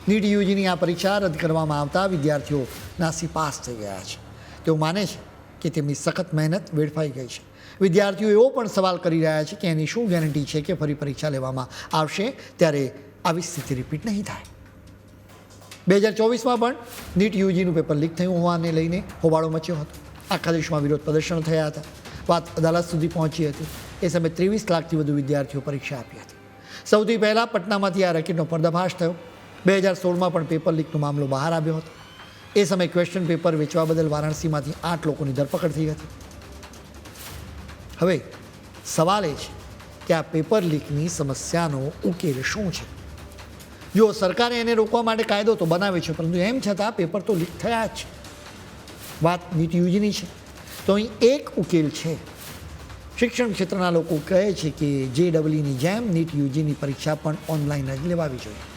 NEET યુજીની આ પરીક્ષા રદ કરવામાં આવતા વિદ્યાર્થીઓ નાસીપાસ થઈ ગયા છે. તેઓ માને છે કે તેમની સખત મહેનત વેડફાઈ ગઈ છે. વિદ્યાર્થીઓ એવો પણ સવાલ કરી રહ્યા છે કે એની શું ગેરંટી છે કે ફરી પરીક્ષા લેવામાં આવશે ત્યારે આવી સ્થિતિ રિપીટ નહીં થાય. 2024માં પણ નીટ યુજીનું પેપર લીક થયું હોવાને લઈને હોબાળો મચ્યો હતો. આખા દેશમાં વિરોધ પ્રદર્શનો થયા હતા. વાત અદાલત સુધી પહોંચી હતી. એ સમયે 23 લાખથી વધુ વિદ્યાર્થીઓ પરીક્ષા આપી હતી. સૌથી પહેલાં પટનામાંથી આ રેકેટનો પર્દાફાશ થયો. 2016માં પણ પેપર લીકનો મામલો બહાર આવ્યો હતો. એ સમયે ક્વેશ્ચન પેપર વેચવા બદલ વારાણસીમાંથી 8 લોકોની ધરપકડ થઈ હતી. હવે સવાલ એ છે કે આ પેપર લીકની સમસ્યાનો ઉકેલ શું છે? જો સરકારે એને રોકવા માટે કાયદો તો બનાવે છે, પરંતુ એમ છતાં પેપર તો લીક થયા જ છે. વાત નીટ યુજીની છે તો અહીં એક ઉકેલ છે. શિક્ષણ ક્ષેત્રના લોકો કહે છે કે JEEની જેમ નીટ યુજીની પરીક્ષા પણ ઓનલાઈન જ લેવાવી જોઈએ.